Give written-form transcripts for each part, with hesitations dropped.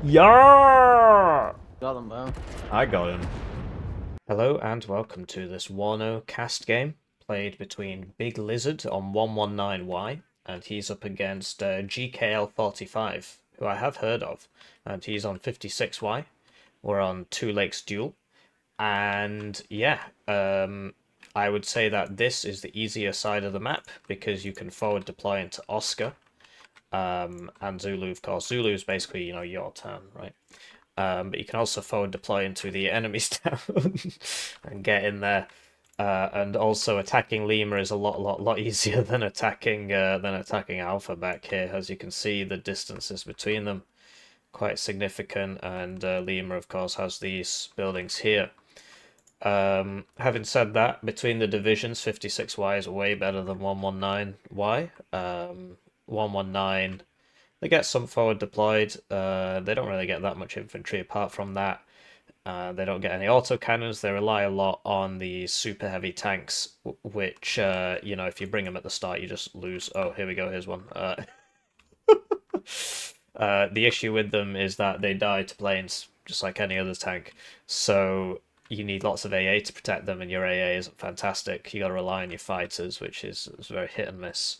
Yeah! Got them, bro. I got him. Hello and welcome to this Warno cast game played between Big Lizard on 119Y and he's up against GKL45, who I have heard of, and he's on 56Y. We're on Two Lakes Duel, and yeah, I would say that this is the easier side of the map because you can forward deploy into Oscar, and Zulu, of course. Zulu is basically, your turn, right? But you can also forward deploy into the enemy's town and get in there. And also attacking Lima is a lot easier than attacking Alpha back here. As you can see, the distances between them quite significant, and Lima, of course, has these buildings here. Having said that, between the divisions, 56Y is way better than 119Y. 119, they get some forward deployed. They don't really get that much infantry apart from that. They don't get any autocannons. They rely a lot on the super heavy tanks, which, if you bring them at the start, you just lose. Oh, here we go. Here's one. The issue with them is that they die to planes, just like any other tank. So you need lots of AA to protect them, and your AA isn't fantastic. You got to rely on your fighters, which is very hit and miss.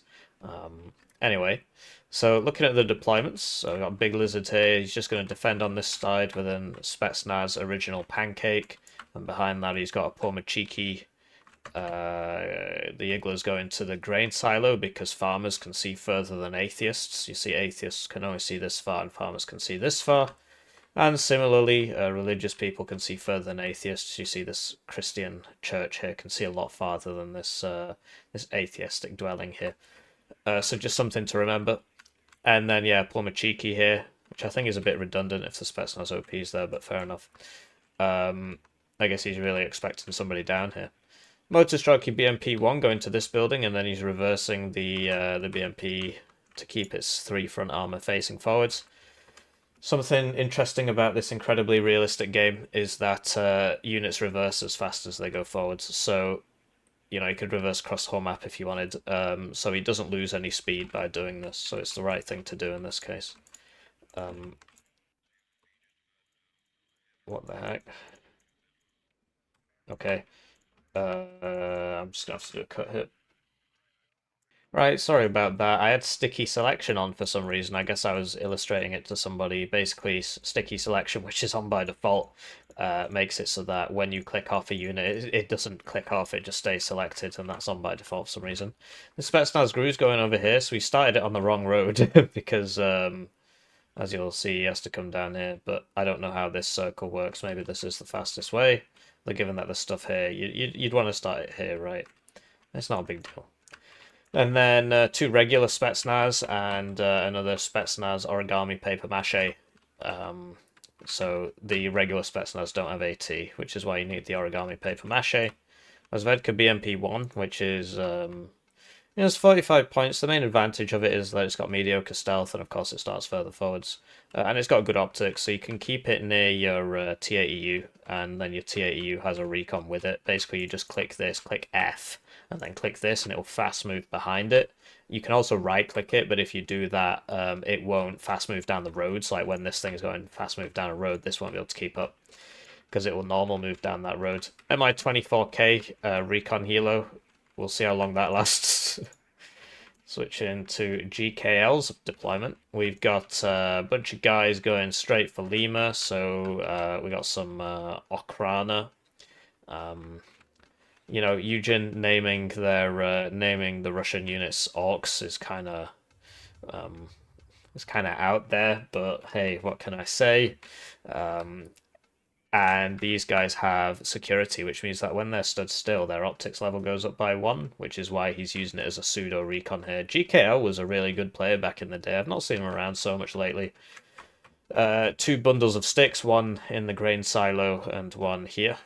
Anyway, so looking at the deployments, so I've got Big Lizard here. He's just going to defend on this side with an Spetsnaz original pancake, and behind that he's got a Pomachiki. The Igloos go into the grain silo because farmers can see further than atheists. You see, atheists can only see this far, and farmers can see this far. And similarly, religious people can see further than atheists. You see, this Christian church here can see a lot farther than this atheistic dwelling here. So just something to remember. And then, yeah, Plumachiki here, which I think is a bit redundant if the Spetsnaz OP is there, but fair enough. I guess he's really expecting somebody down here. Motor Strikey BMP-1 going to this building, and then he's reversing the BMP to keep its 3 front armor facing forwards. Something interesting about this incredibly realistic game is that units reverse as fast as they go forwards. So, you could reverse across the whole map if you wanted. So he doesn't lose any speed by doing this. So it's the right thing to do in this case. What the heck? Okay. I'm just gonna have to do a cut hit. Right, sorry about that. I had sticky selection on for some reason. I guess I was illustrating it to somebody. Basically, sticky selection, which is on by default, makes it so that when you click off a unit, it doesn't click off, it just stays selected, and that's on by default for some reason. The Spetsnaz Gru's going over here, so we started it on the wrong road because, as you'll see, he has to come down here, but I don't know how this circle works. Maybe this is the fastest way. But given that there's stuff here, you'd want to start it here, right? It's not a big deal. And then 2 regular Spetsnaz and another Spetsnaz origami paper mache. So the regular Spetsnaz don't have AT, which is why you need the origami paper mache. Ozvedka BMP-1, which is it's 45 points. The main advantage of it is that it's got mediocre stealth, and of course it starts further forwards. And it's got good optics, so you can keep it near your T80U, and then your T80U has a recon with it. Basically, you just click this, click F, and then click this, and it will fast move behind it. You can also right-click it, but if you do that, it won't fast move down the road. So like when this thing's going fast move down a road, this won't be able to keep up, because it will normal move down that road. MI-24K recon helo. We'll see how long that lasts. Switching to GKL's deployment. We've got a bunch of guys going straight for Lima, so we got some Okrana. Eugen naming the Russian units orcs is kind of out there, but hey, what can I say? And these guys have security, which means that when they're stood still, their optics level goes up by 1, which is why he's using it as a pseudo recon here. GKL was a really good player back in the day. I've not seen him around so much lately. 2 bundles of sticks, 1 in the grain silo and 1 here.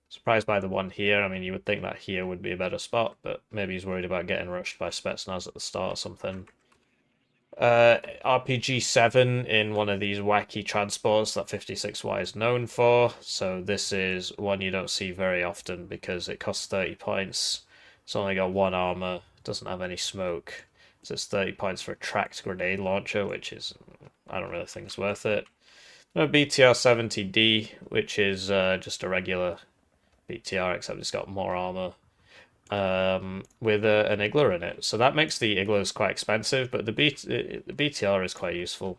Surprised by the 1 here. I mean, you would think that here would be a better spot, but maybe he's worried about getting rushed by Spetsnaz at the start or something. RPG-7 in one of these wacky transports that 56Y is known for. So this is one you don't see very often because it costs 30 points. It's only got 1 armor, doesn't have any smoke. So it's 30 points for a tracked grenade launcher, which is I don't really think it's worth it. A BTR 70D, which is just a regular BTR, except it's got more armor with an Igla in it. So that makes the Iglas quite expensive, but the BTR is quite useful.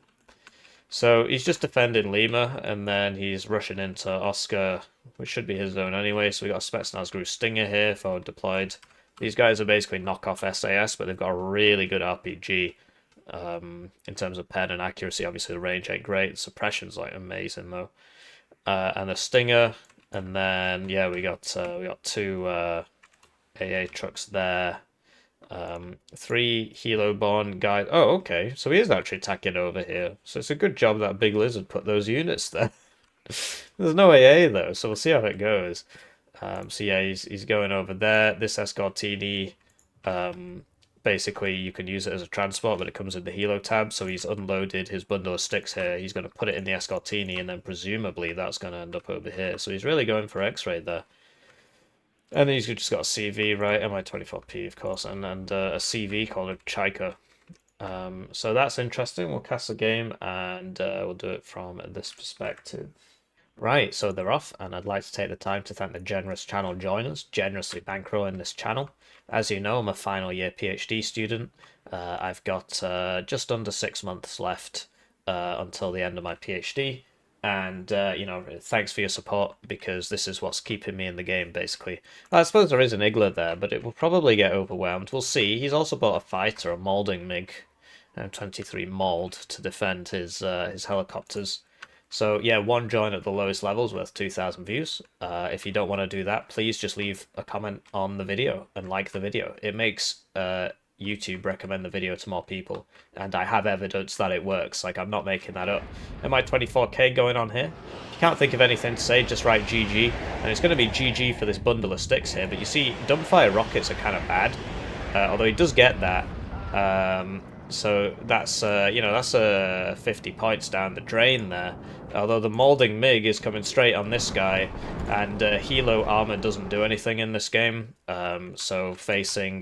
So he's just defending Lima, and then he's rushing into Oscar, which should be his zone anyway. So we got a Spetsnaz Gru Stinger here, forward deployed. These guys are basically knockoff SAS, but they've got a really good RPG in terms of pen and accuracy. Obviously, the range ain't great. The suppression's like amazing though. And a Stinger, and then yeah, we got two AA trucks there. 3 Helo-born guys. Oh, okay. So he is actually attacking over here. So it's a good job that Big Lizard put those units there. There's no AA though, so we'll see how it goes. So yeah, he's going over there. This Escortini, basically you can use it as a transport, but it comes in the Helo tab. So he's unloaded his bundle of sticks here. He's going to put it in the Escortini, and then presumably that's going to end up over here. So he's really going for X-ray there. And then he's just got a CV, right? MI24P, of course, and a CV called a Chaika. So that's interesting. We'll cast the game, and we'll do it from this perspective. Right, so they're off, and I'd like to take the time to thank the generous channel joiners, generously bankrolling this channel. As you know, I'm a final year PhD student. I've got just under 6 months left until the end of my PhD. And, you know, thanks for your support, because this is what's keeping me in the game, basically. I suppose there is an Igla there, but it will probably get overwhelmed. We'll see. He's also bought a fighter, a Maulding MiG, 23 Mauled, to defend his helicopters. So, yeah, one join at the lowest levels worth 2,000 views. If you don't want to do that, please just leave a comment on the video and like the video. It makes YouTube recommend the video to more people, and I have evidence that it works. Like, I'm not making that up. Am I 24k going on here? If you can't think of anything to say, just write GG, and it's going to be GG for this bundle of sticks here. But you see, dumbfire rockets are kind of bad, although he does get that. So that's you know, that's 50 points down the drain there. Although the Maulding MiG is coming straight on this guy, and Helo armor doesn't do anything in this game. So facing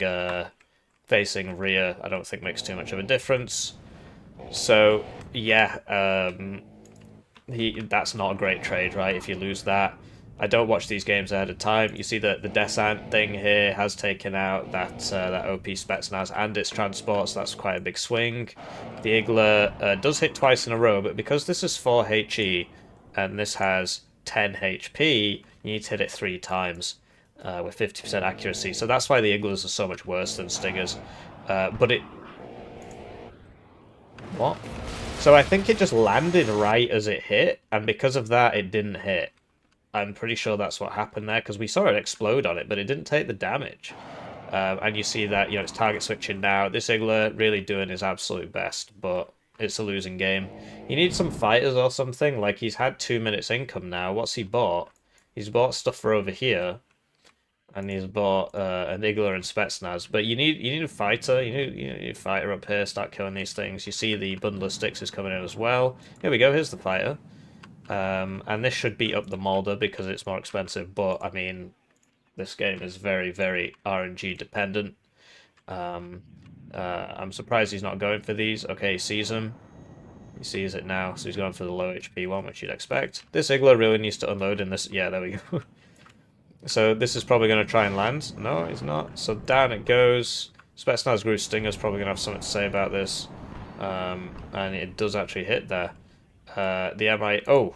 rear, I don't think makes too much of a difference. So yeah, that's not a great trade, right? If you lose that. I don't watch these games ahead of time. You see that the Desant thing here has taken out that OP Spetsnaz and its transport, so that's quite a big swing. The Igla does hit twice in a row, but because this is 4 HE and this has 10 HP, you need to hit it 3 times with 50% accuracy. So that's why the Iglas are so much worse than Stingers. But it... What? So I think it just landed right as it hit, and because of that, it didn't hit. I'm pretty sure that's what happened there, because we saw it explode on it, but it didn't take the damage. And you see that, you know, it's target switching now. This Igla really doing his absolute best, but it's a losing game. You need some fighters or something. Like, he's had 2 minutes income now. What's he bought? He's bought stuff for over here, and he's bought an Igla and Spetsnaz. But you need a fighter. You need a fighter up here. Start killing these things. You see the bundle of sticks is coming in as well. Here we go. Here's the fighter. And this should beat up the Molder because it's more expensive, but I mean, this game is very, very RNG dependent. I'm surprised he's not going for these. Okay, he sees them. He sees it now, so he's going for the low HP one, which you'd expect. This Igla really needs to unload in this. Yeah, there we go. So this is probably going to try and land. No, he's not. So down it goes. Spetsnaz Gru Stinger's probably going to have something to say about this. And it does actually hit there. The MI... Oh,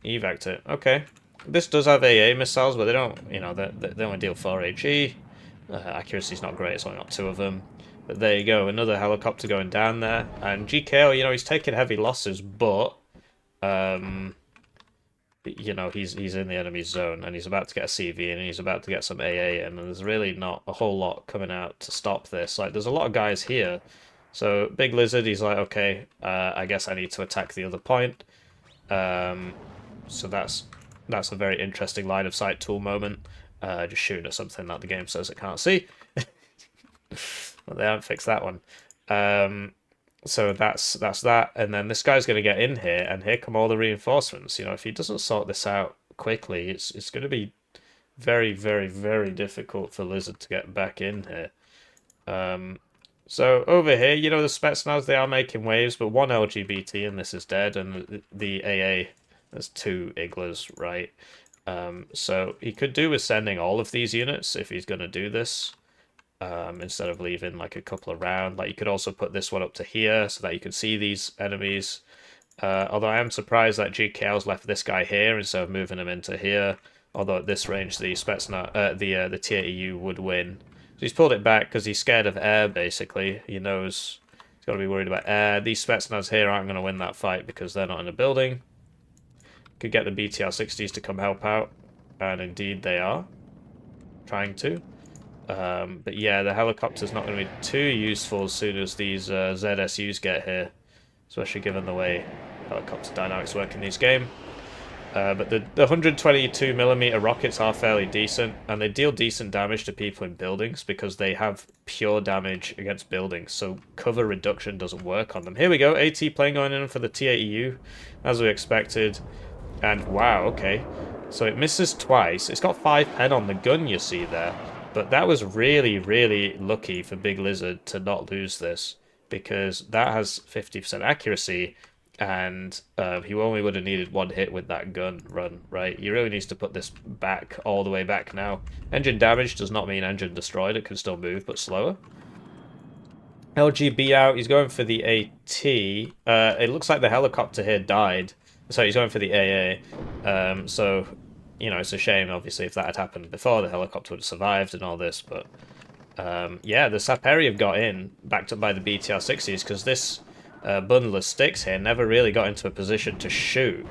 evac it. Okay. This does have AA missiles, but they don't, you know, they only deal 4 HE. Accuracy's not great, it's only got 2 of them. But there you go, another helicopter going down there. And GKO, you know, he's taking heavy losses, but, you know, he's in the enemy zone, and he's about to get a CV, and he's about to get some AA in, and there's really not a whole lot coming out to stop this. Like, there's a lot of guys here. So, Big Lizard, he's like, okay, I guess I need to attack the other point. So that's a very interesting line of sight tool moment. Just shooting at something that the game says it can't see. Well, they haven't fixed that one. So that's that. And then this guy's going to get in here, and here come all the reinforcements. You know, if he doesn't sort this out quickly, it's going to be very, very, very difficult for Lizard to get back in here. So over here, you know, the Spetsnaz, they are making waves, but one LGBT and this is dead, and the AA, there's two Iglas, right? So he could do with sending all of these units if he's going to do this, instead of leaving like a couple around. Like you could also put this one up to here so that you can see these enemies. Although I am surprised that GKL's left this guy here instead of moving him into here. Although at this range, the Spetsnaz, the TAEU would win. So he's pulled it back because he's scared of air. Basically, he knows he's got to be worried about air. These Spetsnaz here aren't going to win that fight because they're not in a building. Could get the BTR-60s to come help out, and indeed they are trying to. But yeah, the helicopter's not going to be too useful as soon as these ZSUs get here, especially given the way helicopter dynamics work in this game. But the 122mm rockets are fairly decent, and they deal decent damage to people in buildings because they have pure damage against buildings, so cover reduction doesn't work on them. Here we go, AT plane going in for the TAEU, as we expected, and wow, okay. So it misses twice. It's got 5 pen on the gun, you see there. But that was really, really lucky for Big Lizard to not lose this, because that has 50% accuracy, and he only would have needed 1 hit with that gun run, right? He really needs to put this back, all the way back now. Engine damage does not mean engine destroyed. It can still move, but slower. LGB out. He's going for the AT. It looks like the helicopter here died. So he's going for the AA. So, you know, it's a shame, obviously, if that had happened before, the helicopter would have survived and all this, but yeah, the Saperi have got in, backed up by the BTR-60s, because this bundle of sticks here never really got into a position to shoot.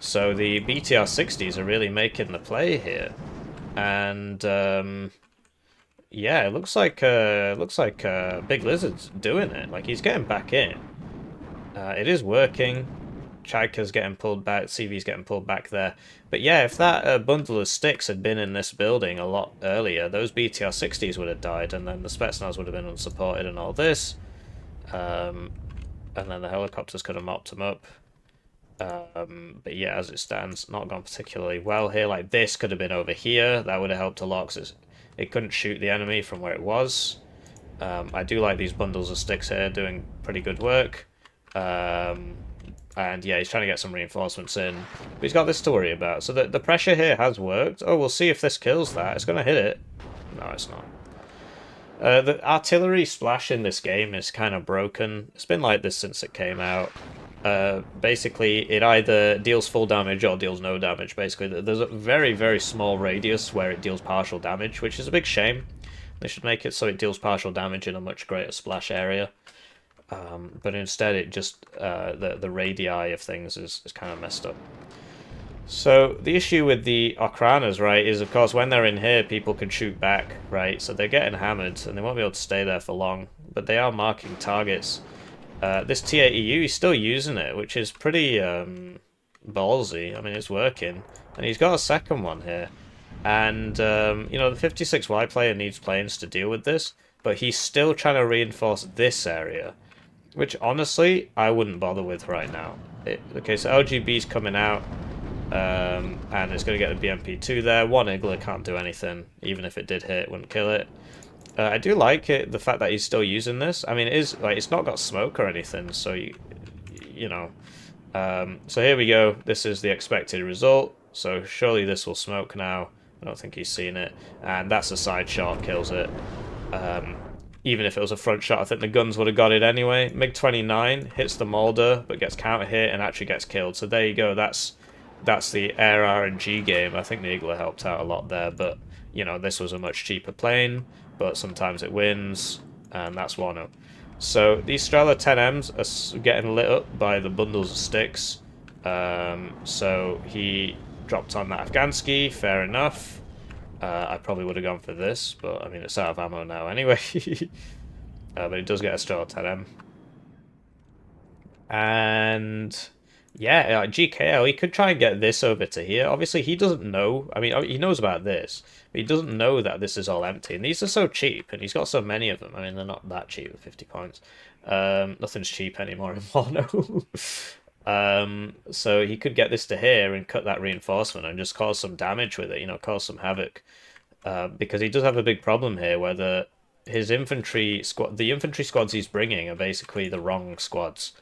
So the BTR-60s are really making the play here. And yeah, it looks like Big Lizard's doing it. Like, he's getting back in. It is working. Chaika's getting pulled back, CV's getting pulled back there. But yeah, if that bundle of sticks had been in this building a lot earlier, those BTR-60s would have died, and then the Spetsnaz would have been unsupported and all this. And then the helicopters could have mopped them up. But yeah, as it stands, not gone particularly well here. Like, this could have been over here. That would have helped a lot, because it couldn't shoot the enemy from where it was. I do like these bundles of sticks here, doing pretty good work. And yeah, he's trying to get some reinforcements in. But he's got this to worry about. So the pressure here has worked. Oh, we'll see if this kills that. It's going to hit it. No, it's not. The artillery splash in this game is kind of broken. It's been like this since it came out. Basically, it either deals full damage or deals no damage, basically. There's a very, very small radius where it deals partial damage, which is a big shame. They should make it so it deals partial damage in a much greater splash area. But instead it just, the radii of things is kind of messed up. So the issue with the Okranas, right, is of course when they're in here, people can shoot back, right? So they're getting hammered and they won't be able to stay there for long, but they are marking targets. This TAEU, he's still using it, which is pretty ballsy. I mean, it's working. And he's got a second one here. And, you know, the 56Y player needs planes to deal with this, but he's still trying to reinforce this area. Which, honestly, I wouldn't bother with right now. Okay, so LGB's coming out, and it's going to get the BMP2 there. One Igla can't do anything. Even if it did hit, it wouldn't kill it. I do like it, the fact that he's still using this. I mean, it is, like, it's not got smoke or anything, so, you know. So here we go. This is the expected result. So surely this will smoke now. I don't think he's seen it. And that's a side shot, kills it. Even if it was a front shot, I think the guns would have got it anyway. MiG-29 hits the Molder, but gets counter-hit and actually gets killed. So there you go, that's the air RNG game. I think the Igla helped out a lot there, but, you know, this was a much cheaper plane, but sometimes it wins, and that's Warno. So these Strela 10Ms are getting lit up by the bundles of sticks. So he dropped on that Afghansky, fair enough. I probably would have gone for this, but I mean, it's out of ammo now anyway. But it does get a Strela 10M. And yeah, GKL, he could try and get this over to here. Obviously, he doesn't know. I mean, he knows about this, but he doesn't know that this is all empty. And these are so cheap, and he's got so many of them. I mean, they're not that cheap at 50 points. Nothing's cheap anymore in Warno. So he could get this to here and cut that reinforcement and just cause some damage with it, you know, cause some havoc. Because he does have a big problem here where the his infantry squad, the infantry squads he's bringing are basically the wrong squads.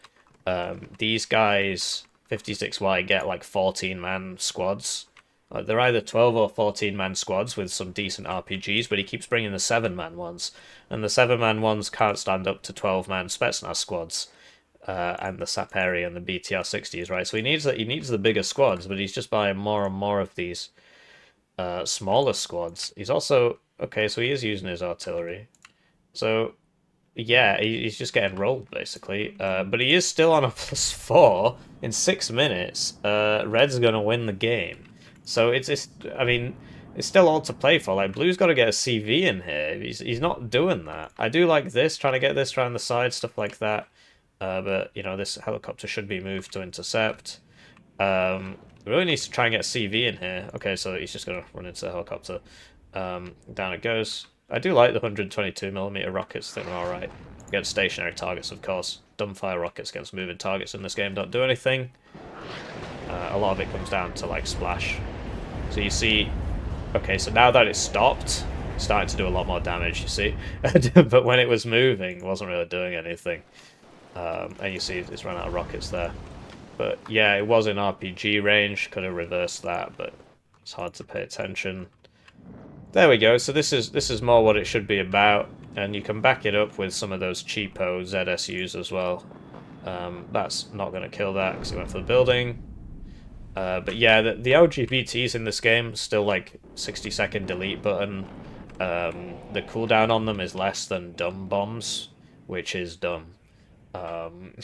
These guys, 56Y, get like 14-man squads. They're either 12 or 14-man squads with some decent RPGs, but he keeps bringing the 7-man ones. And the 7-man ones can't stand up to 12-man Spetsnaz squads. And the Saperi and the BTR-60s, right? So he needs the bigger squads, but he's just buying more and more of these smaller squads. He's also... Okay, so he is using his artillery. So, yeah, he's just getting rolled, basically. But he is still on a +4 in 6 minutes. Red's going to win the game. So I mean, it's still all to play for. Like, Blue's got to get a CV in here. He's not doing that. I do like this, trying to get this around the side, stuff like that. But, you know, this helicopter should be moved to intercept. Really needs to try and get a CV in here. Okay, so he's just going to run into the helicopter. Down it goes. I do like the 122mm rockets. I think they're alright. Against stationary targets, of course. Dumbfire rockets against moving targets in this game don't do anything. A lot of it comes down to, like, splash. So you see... Okay, so now that it's stopped, it's starting to do a lot more damage, you see. But when it was moving, it wasn't really doing anything. And you see it's run out of rockets there. But yeah, it was in RPG range. Could have reversed that, but it's hard to pay attention. There we go. So this is more what it should be about, and you can back it up with some of those cheapo ZSUs as well. That's not going to kill that because it went for the building. But yeah, the LGBTs in this game still like 60-second delete button. The cooldown on them is less than dumb bombs, which is dumb. And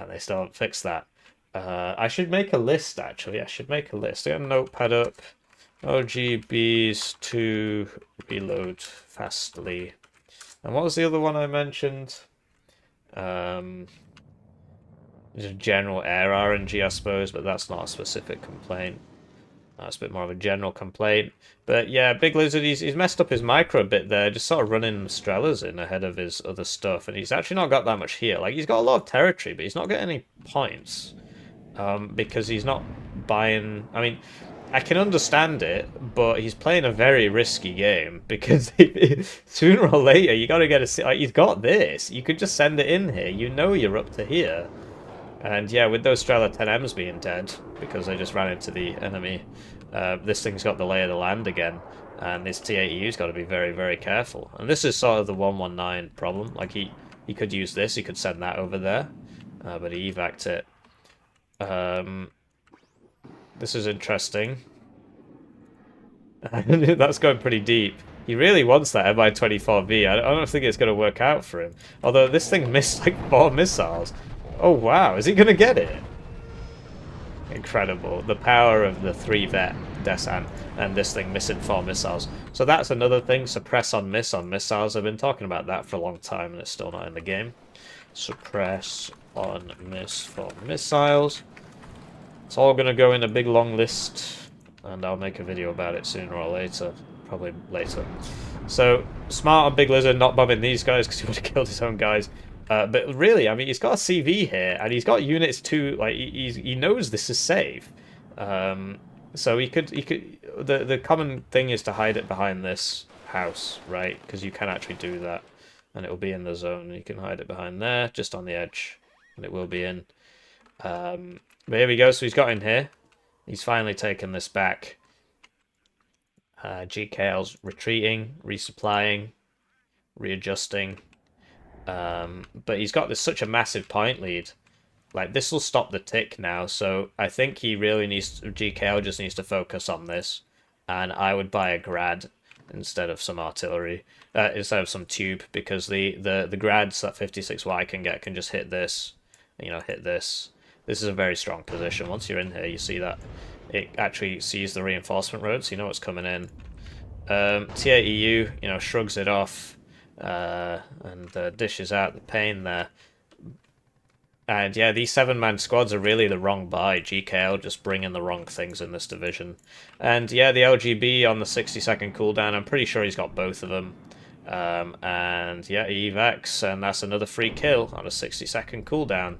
they still haven't fixed that. I should make a list, actually. I should make a list. Get a notepad up. LGBs to reload fastly. And what was the other one I mentioned? Just general air RNG, I suppose, but that's not a specific complaint. That's a bit more of a general complaint. But yeah, Big Lizard, he's messed up his micro a bit there, just sort of running Strellas in ahead of his other stuff, and he's actually not got that much here. Like, he's got a lot of territory, but he's not getting any points. Because he's not buying... I mean, I can understand it, but he's playing a very risky game, because sooner or later, you got to get a... Like, he's got this. You could just send it in here. You know you're up to here. And yeah, with those Strela 10Ms being dead, because they just ran into the enemy, this thing's got the lay of the land again, and this T-80U's got to be very, very careful. And this is sort of the 119 problem. Like, he could use this, he could send that over there, but he evac'd it. This is interesting. That's going pretty deep. He really wants that Mi-24V. I don't think it's going to work out for him. Although this thing missed like 4 missiles. Oh wow, is he going to get it? Incredible. The power of the 3-vet Desant and this thing missing 4 missiles. So that's another thing, suppress on missiles. I've been talking about that for a long time and it's still not in the game. Suppress on miss for missiles. It's all going to go in a big long list, and I'll make a video about it sooner or later. Probably later. So, smart on Big Lizard not bombing these guys because he would have killed his own guys. But really, I mean, he's got a CV here, and he's got units too. Like, he knows this is safe. So he could. The common thing is to hide it behind this house, right? Because you can actually do that, and it will be in the zone. You can hide it behind there, just on the edge, and it will be in. But here we go, so he's got in here. He's finally taken this back. GKL's retreating, resupplying, readjusting. But he's got such a massive point lead. Like, this will stop the tick now, so I think he really needs... GKL just needs to focus on this. And I would buy a grad instead of some artillery. Instead of some tube, because the grads that 56Y can get can just hit this. You know, hit this. This is a very strong position. Once you're in here, you see that it actually sees the reinforcement roads. You know what's coming in. T-80U, you know, shrugs it off and dishes out the pain there. And yeah, these 7-man squads are really the wrong buy. GKL just bringing the wrong things in this division. And yeah, the LGB on the 60-second cooldown, I'm pretty sure he's got both of them. And yeah, he evacs, and that's another free kill on a 60-second cooldown.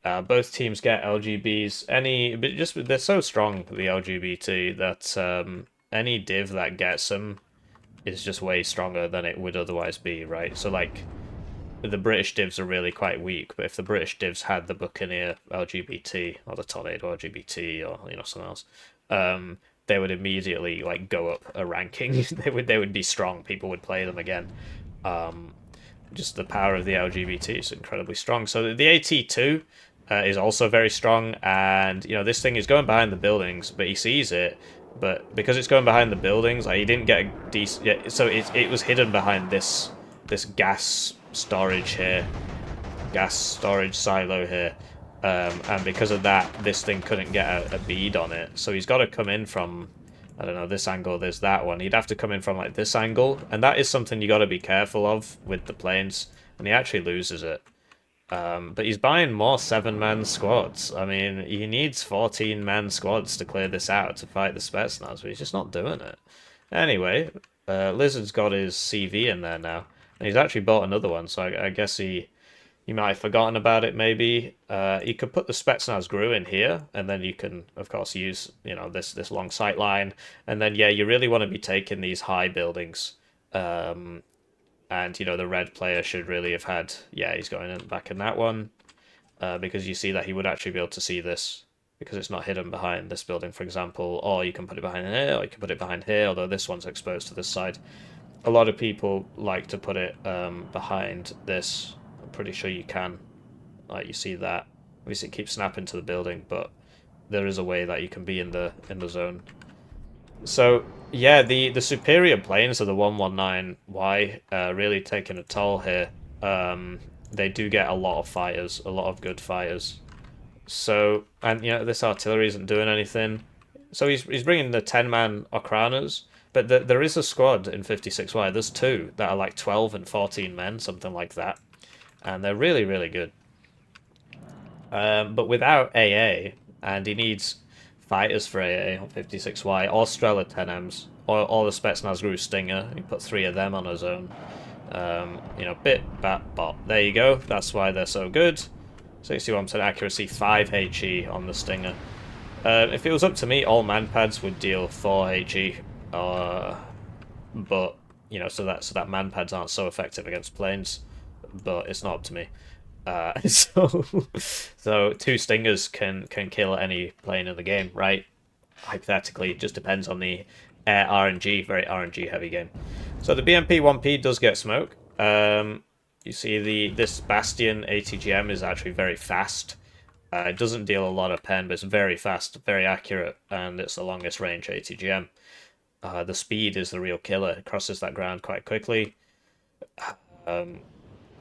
Both teams get LGBs. But they're so strong, the LGBT, that any div that gets them is just way stronger than it would otherwise be, right? So like the British divs are really quite weak, but if the British divs had the Buccaneer LGBT or the Tornado LGBT or something else, they would immediately like go up a ranking. They would be strong. People would play them again. Um, just the power of the LGBT is incredibly strong. So the AT2 is also very strong, and this thing is going behind the buildings, but he sees it. But because it's going behind the buildings, like he didn't get a decent. Yeah, so it was hidden behind this gas storage here, gas storage silo here, and because of that, this thing couldn't get a bead on it. So he's got to come in from, I don't know, this angle, there's that one. He'd have to come in from like this angle, and that is something you got to be careful of with the planes, and he actually loses it. But he's buying more 7-man squads. I mean, he needs 14-man squads to clear this out to fight the Spetsnaz, but he's just not doing it. Anyway, Lizard's got his CV in there now, and he's actually bought another one, so I guess he might have forgotten about it, maybe. You could put the Spetsnaz GRU in here, and then you can, of course, use, this long sight line. And then, yeah, you really want to be taking these high buildings. And, the red player should really have had... Yeah, he's going back in that one. Because you see that he would actually be able to see this. Because it's not hidden behind this building, for example. Or you can put it behind here, or you can put it behind here, although this one's exposed to this side. A lot of people like to put it behind this. I'm pretty sure you can. Like, you see that. Obviously, it keeps snapping to the building, but there is a way that you can be in the zone. So, yeah, the superior planes of the 119Y really taking a toll here. They do get a lot of fighters, a lot of good fighters. So, and this artillery isn't doing anything. So he's bringing the 10-man Okranas, but there is a squad in 56Y. There's two that are like 12 and 14 men, something like that. And they're really, really good. But without AA, and he needs fighters for AA on 56Y, or Strela 10Ms, or the Spetsnaz GRU Stinger. He put 3 of them on his own. Bit, bat, bot. There you go. That's why they're so good. 61% accuracy, 5 HE on the Stinger. If it was up to me, all manpads would deal 4 HE. But, so that manpads aren't so effective against planes. But it's not up to me. So 2 Stingers can kill any plane in the game, right? Hypothetically, it just depends on the air RNG, very RNG heavy game. So the BMP-1P does get smoke. You see this Bastion ATGM is actually very fast. It doesn't deal a lot of pen, but it's very fast, very accurate, and it's the longest range ATGM. The speed is the real killer. It crosses that ground quite quickly.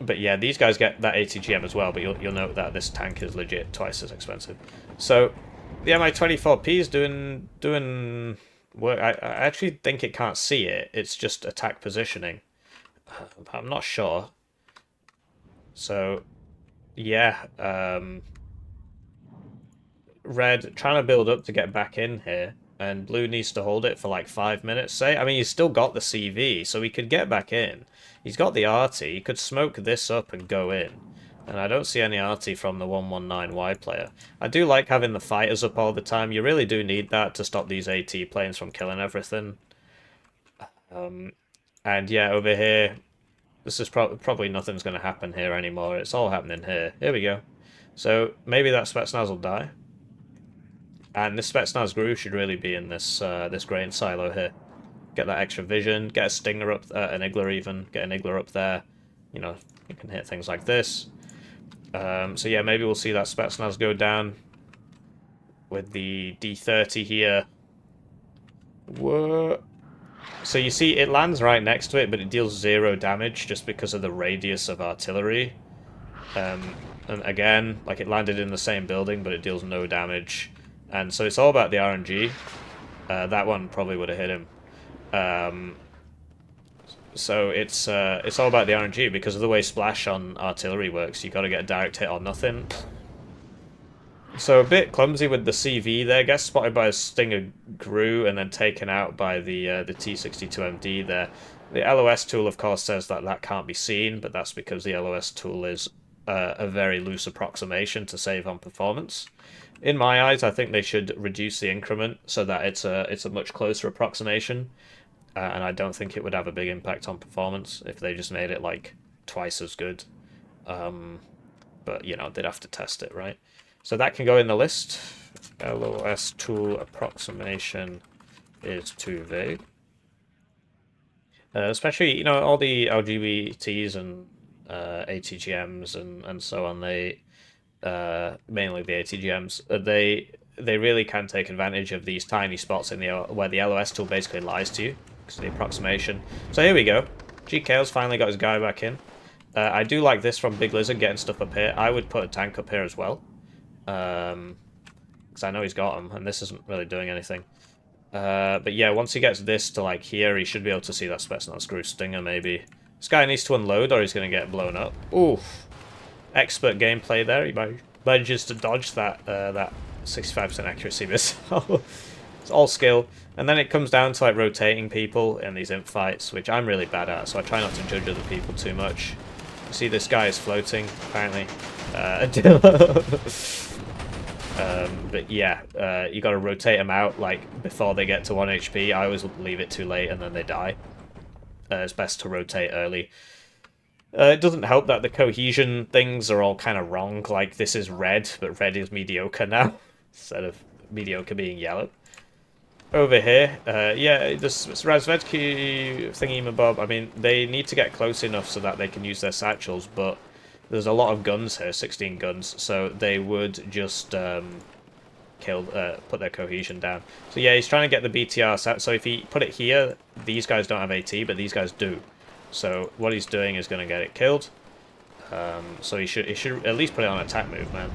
But yeah, these guys get that ATGM as well, but you'll note that this tank is legit twice as expensive. So the Mi-24P is doing work. I actually think it can't see it. It's just attack positioning. I'm not sure. So yeah, red trying to build up to get back in here, and blue needs to hold it for like 5 minutes, say. I mean, he's still got the CV, so he could get back in. He's got the arty. He could smoke this up and go in. And I don't see any arty from the 119Y player. I do like having the fighters up all the time. You really do need that to stop these AT planes from killing everything. And yeah, over here, this is probably nothing's going to happen here anymore. It's all happening here. Here we go. So maybe that Spetsnaz will die. And this Spetsnaz GRU should really be in this this grain silo here. Get that extra vision, get a Stinger up, an Igler even, get an Igler up there. You can hit things like this. So yeah, maybe we'll see that Spetsnaz go down with the D30 here. Whoa. So you see, it lands right next to it, but it deals 0 damage just because of the radius of artillery. And again, like, it landed in the same building, but it deals no damage. And so it's all about the RNG. That one probably would have hit him. So it's all about the RNG because of the way splash on artillery works. You got to get a direct hit or nothing. So a bit clumsy with the CV there. Gets spotted by a Stinger GRU and then taken out by the T62MD there. The LOS tool, of course, says that can't be seen, but that's because the LOS tool is a very loose approximation to save on performance. In my eyes, I think they should reduce the increment so that it's a much closer approximation. and I don't think it would have a big impact on performance if they just made it like twice as good. But you know, they'd have to test it, right? So that can go in the list. LOS tool approximation is too vague. Especially, you know, all the LGBTs and ATGMs and so on, they mainly the ATGMs, they really can take advantage of these tiny spots in the where the LOS tool basically lies to you because of the approximation. So here we go. GKL's finally got his guy back in. I do like this from Big Lizard, getting stuff up here. I would put a tank up here as well. Because I know he's got them, and this isn't really doing anything. But yeah, once he gets this to like here, he should be able to see that Spetsnaz screw stinger maybe. This guy needs to unload or he's going to get blown up. Oof. Expert gameplay there. He manages to dodge that that 65% accuracy missile. It's all skill. And then it comes down to like rotating people in these imp fights, which I'm really bad at, so I try not to judge other people too much. You see this guy is floating, apparently. But yeah, you got to rotate them out like before they get to 1 HP. I always leave it too late and then they die. It's best to rotate early. It doesn't help that the cohesion things are all kind of wrong. Like this is red, but red is mediocre now instead of mediocre being yellow. Over here, yeah, this Razvedki thingy-mabob, I mean, they need to get close enough so that they can use their satchels, but there's a lot of guns here, 16 guns, so they would just put their cohesion down. So yeah, he's trying to get the BTR set, so if he put it here, these guys don't have AT, but these guys do. So what he's doing is going to get it killed. So he should at least put it on attack move, man.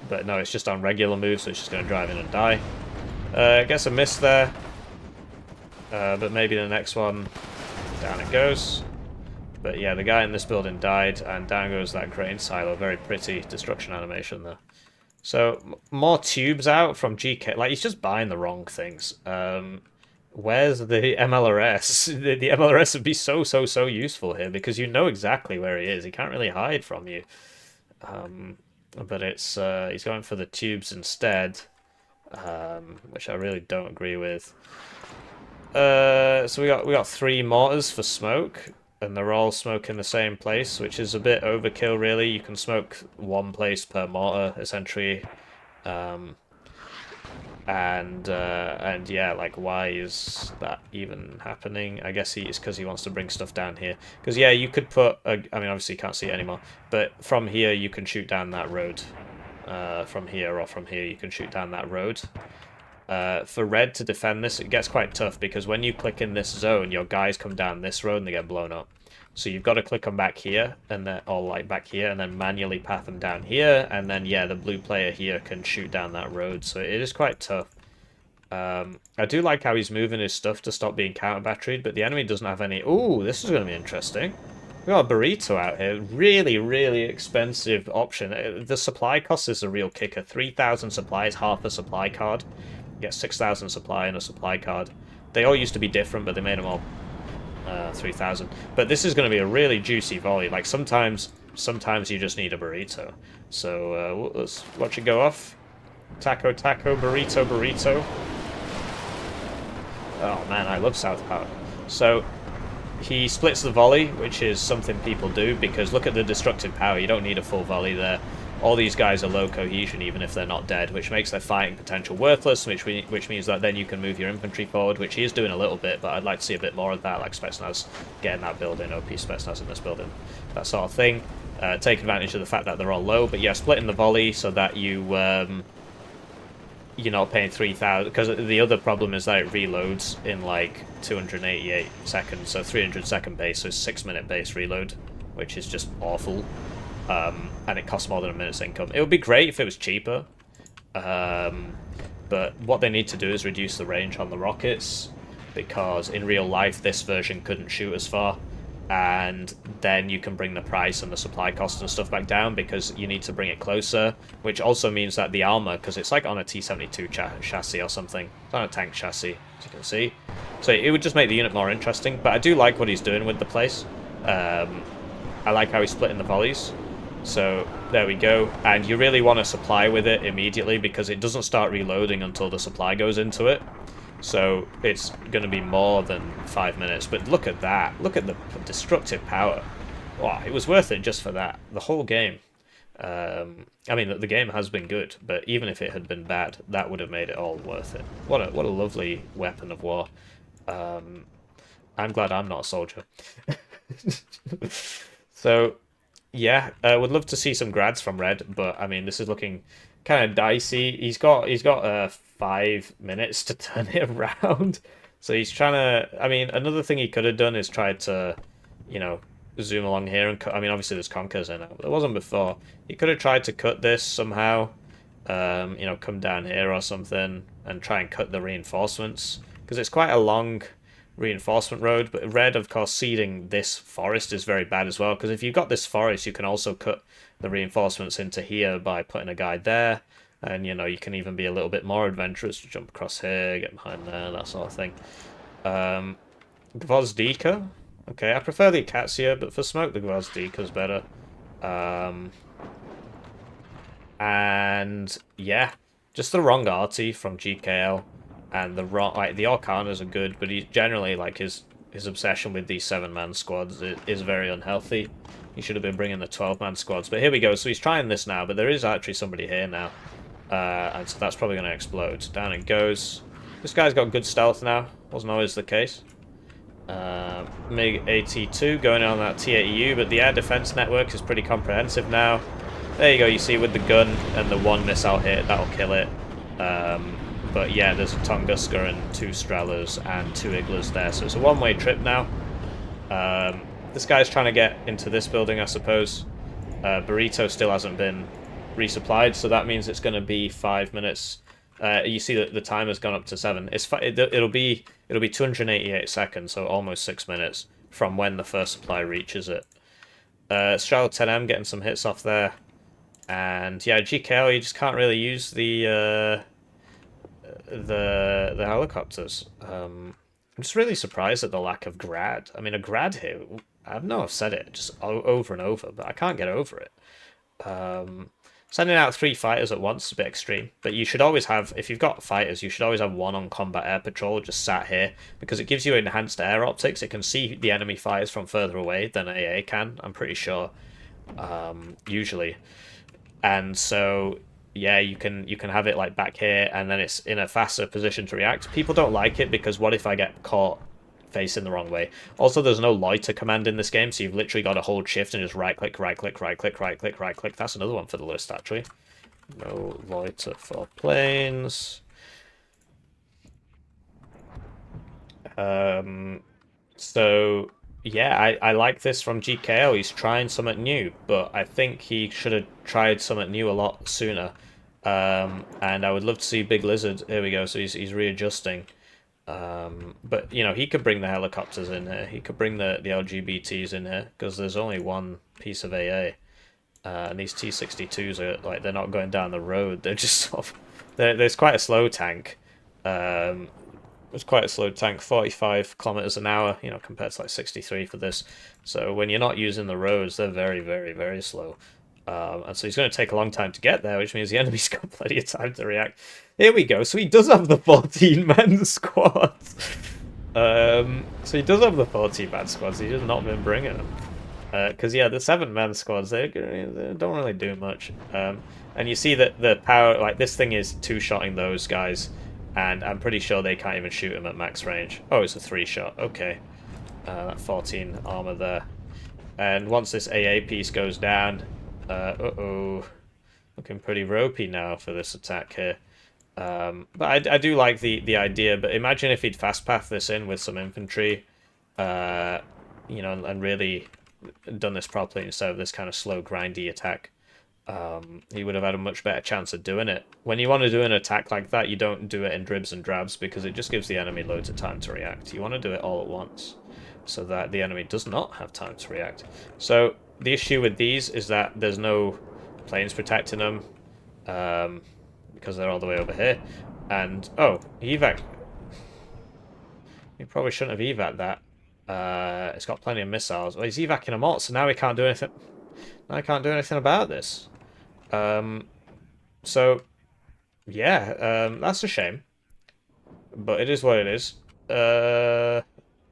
But no, it's just on regular move, so it's just going to drive in and die. Gets a miss there. But maybe the next one, down it goes. But yeah, the guy in this building died, and down goes that grain silo. Very pretty destruction animation there. So, more tubes out from GK. Like, he's just buying the wrong things. Where's the MLRS? The MLRS would be so useful here, because you know exactly where he is. He can't really hide from you. But it's he's going for the tubes instead, which I really don't agree with. So we got 3 mortars for smoke, and they're all smoking the same place, which is a bit overkill, really. You can smoke 1 place per mortar, essentially. And yeah, like, why is that even happening? I guess it's because he wants to bring stuff down here. Because, yeah, you could put... I mean, obviously you can't see it anymore. But from here, you can shoot down that road. From here or from here, you can shoot down that road. For red to defend this, it gets quite tough. Because when you click in this zone, your guys come down this road and they get blown up. So you've got to click them back here, and then, or like back here, and then manually path them down here, and then yeah, the blue player here can shoot down that road. So it is quite tough. I do like how he's moving his stuff to stop being counter batteried, but the enemy doesn't have any. Ooh, this is going to be interesting. We got a Burrito out here, really expensive option. The supply cost is a real kicker. 3,000 supplies, half a supply card. You get 6,000 supply and a supply card. They all used to be different, but they made them all 3,000. But this is going to be a really juicy volley. Like sometimes you just need a Burrito. So let's watch it go off. Taco, burrito. Oh man, I love South Park. So he splits the volley, which is something people do, because look at the destructive power. You don't need a full volley there. All these guys are low cohesion, even if they're not dead, which makes their fighting potential worthless, which means that then you can move your infantry forward, which he is doing a little bit, but I'd like to see a bit more of that, like Spetsnaz getting that building, OP Spetsnaz in this building, that sort of thing. Take advantage of the fact that they're all low, but yeah, splitting the volley so that you're not paying 3,000, because the other problem is that it reloads in like 288 seconds, so 300 second base, so 6-minute base reload, which is just awful. And it costs more than a minute's income. It would be great if it was cheaper, but what they need to do is reduce the range on the rockets, because in real life this version couldn't shoot as far, and then you can bring the price and the supply cost and stuff back down, because you need to bring it closer, which also means that the armor, because it's like on a T-72 chassis or something, it's on a tank chassis, as you can see, so it would just make the unit more interesting. But I do like what he's doing with the place. I like how he's splitting the volleys. So there we go, and you really want to supply with it immediately, because it doesn't start reloading until the supply goes into it. So it's going to be more than 5 minutes. But look at that. Look at the destructive power. Wow, it was worth it just for that. The whole game. I mean, the game has been good, but even if it had been bad, that would have made it all worth it. What a lovely weapon of war. I'm glad I'm not a soldier. So yeah, would love to see some grads from Red, but I mean, this is looking kind of dicey. He's got 5 minutes to turn it around, so he's trying to. I mean, another thing he could have done is tried to, you know, zoom along here and cut. I mean, obviously there's conkers in it, but there wasn't before. He could have tried to cut this somehow. You know, come down here or something and try and cut the reinforcements because it's quite a long reinforcement road. But Red, of course, seeding this forest is very bad as well because if you've got this forest, you can also cut the reinforcements into here by putting a guy there. And, you know, you can even be a little bit more adventurous, jump across here, get behind there, that sort of thing. Gvozdika. Okay, I prefer the Acacia, but for smoke, the Gvozdika's better. And yeah, just the wrong arty from GKL, and the wrong the Arcanas are good, but he generally like his obsession with these 7-man squads is very unhealthy. He should have been bringing the 12-man squads, but here we go. So he's trying this now, but there is actually somebody here now, and so that's probably going to explode. Down it goes. This guy's got good stealth now. Wasn't always the case. MiG AT2 going on that T80U, but the air defense network is pretty comprehensive now. There you go, you see with the gun and the one missile hit, that'll kill it. But yeah, there's a Tunguska and 2 Strellas and 2 Iglas there, so it's a one-way trip now. This guy's trying to get into this building, I suppose. Burrito still hasn't been resupplied, so that means it's going to be 5 minutes. You see that the time has gone up to 7. It'll be 288 seconds, so almost 6 minutes from when the first supply reaches it. Strel 10M getting some hits off there. And yeah, GKL, you just can't really use the helicopters. I'm just really surprised at the lack of grad. I mean, a grad here, I know I've said it just over and over, but I can't get over it. Sending out 3 fighters at once is a bit extreme, but you should always have, if you've got fighters, you should always have one on combat air patrol just sat here, because it gives you enhanced air optics. It can see the enemy fighters from further away than AA can, I'm pretty sure, usually. And so, yeah, you can have it like back here, and then it's in a faster position to react. People don't like it because what if I get caught facing the wrong way? Also, there's no loiter command in this game, so you've literally got to hold shift and just right click, right click, right click, right click, right click. That's another one for the list, actually. No loiter for planes. So yeah, I like this from GKO. He's trying something new, but I think he should have tried something new a lot sooner. And I would love to see Big Lizard. Here we go. So he's readjusting. But you know, he could bring the helicopters in here. He could bring the LGBTs in here because there's only one piece of AA. And these T-62s are like, they're not going down the road. They're just sort of, there's quite a slow tank. It's quite a slow tank, 45 kilometers an hour, you know, compared to like 63 for this. So when you're not using the roads, they're very, very, very slow. And so he's going to take a long time to get there, which means the enemy's got plenty of time to react. Here we go. So he does have the 14-man squad. So he does have the 14-man squads. He's just not been bringing them. Because, yeah, the 7-man squads, they don't really do much. And you see that the power, like, this thing is 2-shotting those guys. And I'm pretty sure they can't even shoot him at max range. Oh, it's a 3-shot. Okay. That 14 armor there. And once this AA piece goes down... uh-oh. Looking pretty ropey now for this attack here. But I do like the idea, but imagine if he'd fast path this in with some infantry, you know, and really done this properly instead of this kind of slow, grindy attack. He would have had a much better chance of doing it. When you want to do an attack like that, you don't do it in dribs and drabs because it just gives the enemy loads of time to react. You want to do it all at once so that the enemy does not have time to react. So the issue with these is that there's no planes protecting them because they're all the way over here. And, oh, evac. You probably shouldn't have evac that. It's got plenty of missiles. Well, he's evacing them all, so now he can't do anything. Now I can't do anything about this. So, yeah, that's a shame. But it is what it is. Uh,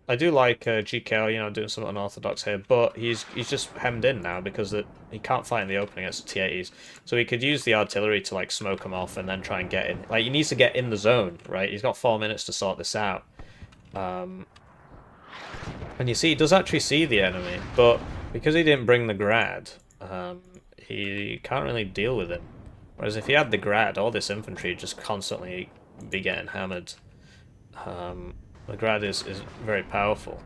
I do like GKL, doing something unorthodox here, but he's just hemmed in now because he can't fight in the open against the T80s. So he could use the artillery to like smoke him off and then try and get in. Like he needs to get in the zone, right? He's got 4 minutes to sort this out. And you see, he does actually see the enemy, but because he didn't bring the grad, he can't really deal with him. Whereas if he had the grad, all this infantry would just constantly be getting hammered. The grad is very powerful.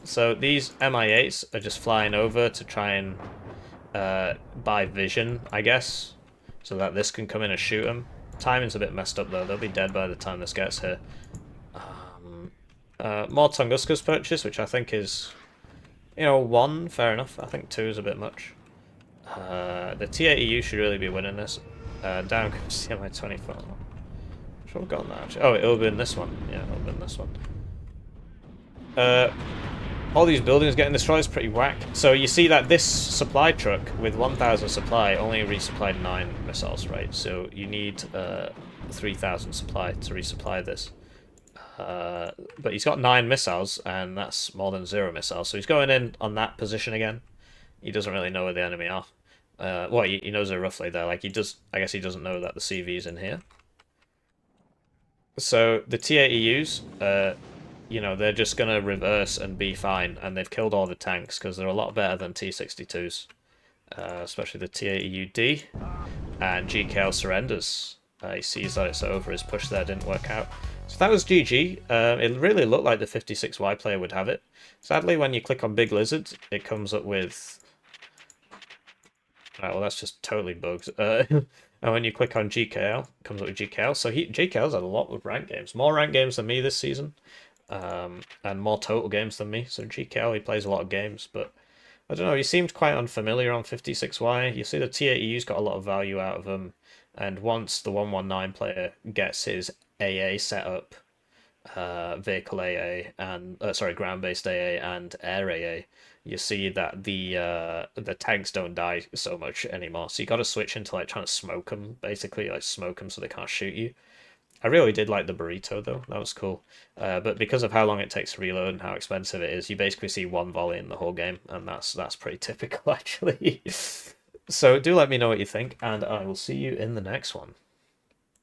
So these MI8s are just flying over to try and buy vision, I guess, so that this can come in and shoot them. Timing's a bit messed up though, they'll be dead by the time this gets here. More Tunguska's purchase, which I think is, 1, fair enough. I think 2 is a bit much. The T80U should really be winning this. Down goes the MI-24. Should have gotten that actually. Oh, it'll be in this one. Yeah, it'll be in this one. All these buildings getting destroyed is pretty whack. So you see that this supply truck with 1,000 supply only resupplied 9 missiles, right? So you need 3,000 supply to resupply this. But he's got 9 missiles, and that's more than 0 missiles. So he's going in on that position again. He doesn't really know where the enemy are. Well, he knows it roughly there. Like he does. I guess he doesn't know that the CV's in here. So the T80Us, they're just gonna reverse and be fine, and they've killed all the tanks because they're a lot better than T62s, especially the T80UD. And GKL surrenders. He sees that it's over. His push there didn't work out. So that was GG. It really looked like the 56Y player would have it. Sadly, when you click on Big Lizard, it comes up with... Right, well, that's just totally bugs. And when you click on GKL, it comes up with GKL. So GKL's had a lot of rank games. More rank games than me this season. And more total games than me. So GKL, he plays a lot of games, but... I don't know, he seemed quite unfamiliar on 56Y. You see the T80U's got a lot of value out of him. And once the 119 player gets his AA set up, vehicle AA and ground-based AA and air AA, you see that the tanks don't die so much anymore. So you got to switch into like trying to smoke them, basically, like smoke them so they can't shoot you. I really did like the Burrito though, that was cool. But because of how long it takes to reload and how expensive it is, you basically see one volley in the whole game, and that's pretty typical actually. So do let me know what you think, and I will see you in the next one.